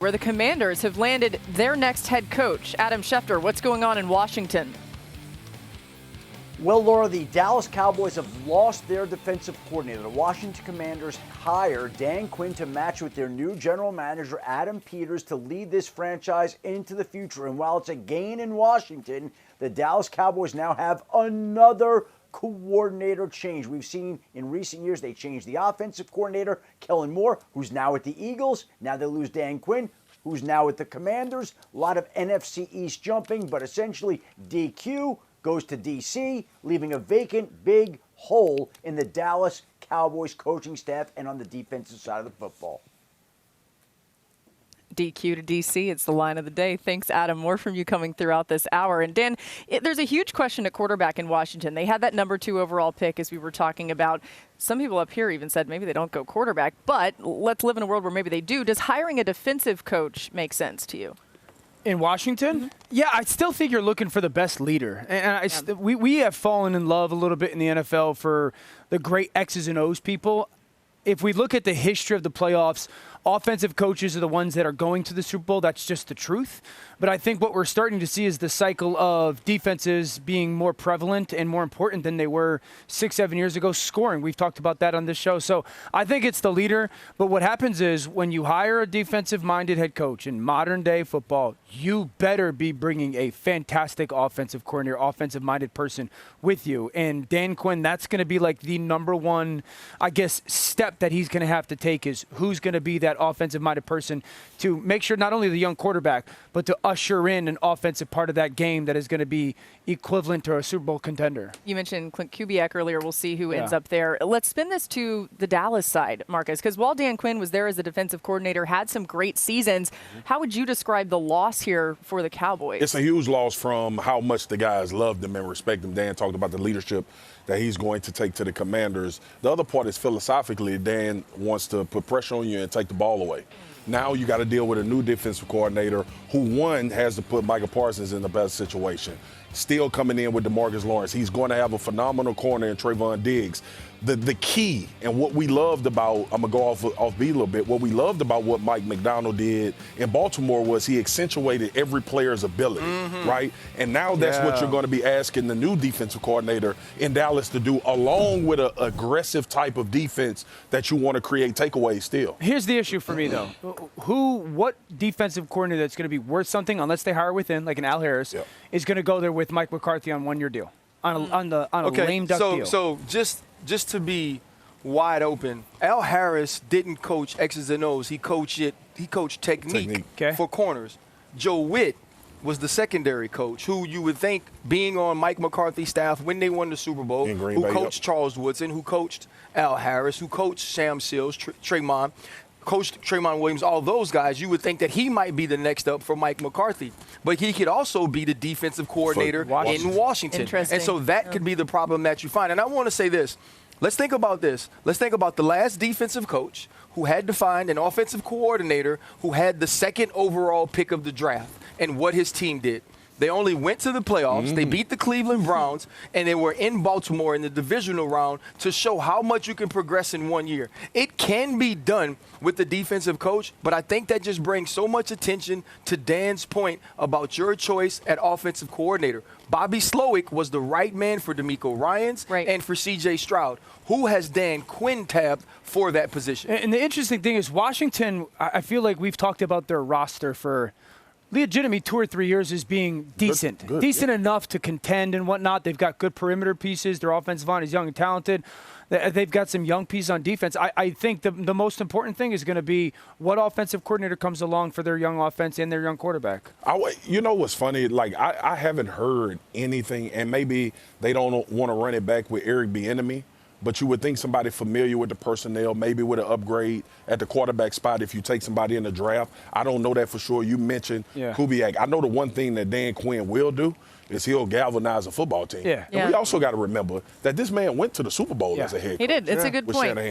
where the Commanders have landed their next head coach. Adam Schefter, what's going on in Washington? Well, Laura, the Dallas Cowboys have lost their defensive coordinator. The Washington Commanders hired Dan Quinn to match with their new general manager, Adam Peters, to lead this franchise into the future. And while it's a gain in Washington, the Dallas Cowboys now have another coordinator change. We've seen in recent years they changed the offensive coordinator, Kellen Moore, who's now with the Eagles. Now they lose Dan Quinn, who's now with the Commanders. A lot of NFC East jumping, but essentially DQ goes to DC, leaving a vacant big hole in the Dallas Cowboys coaching staff and on the defensive side of the football. DQ to DC, it's the line of the day. Thanks, Adam. More from you coming throughout this hour. And Dan, there's a huge question at quarterback in Washington. They had that number 2 overall pick, as we were talking about. Some people up here even said maybe they don't go quarterback, but let's live in a world where maybe they do. Does hiring a defensive coach make sense to you? In Washington? Mm-hmm. Yeah, I still think you're looking for the best leader. And we have fallen in love a little bit in the NFL for the great X's and O's people. If we look at the history of the playoffs, offensive coaches are the ones that are going to the Super Bowl. That's just the truth. But I think what we're starting to see is the cycle of defenses being more prevalent and more important than they were 6-7 years ago. Scoring, we've talked about that on this show. So I think it's the leader. But what happens is when you hire a defensive-minded head coach in modern-day football, you better be bringing a fantastic offensive coordinator, offensive-minded person with you. And Dan Quinn, that's going to be like the number one, I guess, step that he's going to have to take is who's going to be that offensive-minded person to make sure not only the young quarterback, but to usher in an offensive part of that game that is going to be equivalent to a Super Bowl contender. You mentioned Clint Kubiak earlier. We'll see who ends up there. Let's spin this to the Dallas side, Marcus, because while Dan Quinn was there as a defensive coordinator, had some great seasons, how would you describe the loss here for the Cowboys? It's a huge loss from how much the guys loved him and respect him. Dan talked about the leadership that he's going to take to the Commanders. The other part is philosophically, Dan wants to put pressure on you and take the ball away. Now you got to deal with a new defensive coordinator who, one, has to put Micah Parsons in the best situation. Still coming in with DeMarcus Lawrence. He's going to have a phenomenal corner in Trayvon Diggs. The key and what we loved about, I'm going to go off beat a little bit, what we loved about what Mike McDonald did in Baltimore was he accentuated every player's ability, right? And now that's what you're going to be asking the new defensive coordinator in Dallas to do, along with an aggressive type of defense that you want to create takeaways still. Here's the issue for me, though. What defensive coordinator that's going to be worth something, unless they hire within, like an Al Harris, is going to go there with Mike McCarthy on one-year deal, on a lame duck deal? So just to be wide open, Al Harris didn't coach X's and O's. He coached technique. For corners. Joe Witt was the secondary coach, who you would think, being on Mike McCarthy's staff when they won the Super Bowl, who coached Charles Woodson, who coached Al Harris, who coached Sam Seals, Tremont, coached Tremont Williams, all those guys, you would think that he might be the next up for Mike McCarthy. But he could also be the defensive coordinator in Washington. And so that could be the problem that you find. And I want to say this. Let's think about this. Let's think about the last defensive coach who had to find an offensive coordinator who had the second overall pick of the draft and what his team did. They only went to the playoffs. They beat the Cleveland Browns, and they were in Baltimore in the divisional round to show how much you can progress in 1 year. It can be done with the defensive coach, but I think that just brings so much attention to Dan's point about your choice at offensive coordinator. Bobby Slowick was the right man for DeMeco Ryans and for C.J. Stroud. Who has Dan Quinn tabbed for that position? And the interesting thing is Washington, I feel like we've talked about their roster for legitimately 2 or 3 years as being decent. Decent enough to contend and whatnot. They've got good perimeter pieces. Their offensive line is young and talented. They've got some young pieces on defense. I think the most important thing is going to be what offensive coordinator comes along for their young offense and their young quarterback. You know what's funny? Like, I haven't heard anything, and maybe they don't want to run it back with Eric Bieniemy, but you would think somebody familiar with the personnel, maybe with an upgrade at the quarterback spot if you take somebody in the draft. I don't know that for sure. You mentioned Kubiak. I know the one thing that Dan Quinn will do is he'll galvanize a football team. And we also got to remember that this man went to the Super Bowl as a head coach. He did. It's a good point. Shanahan.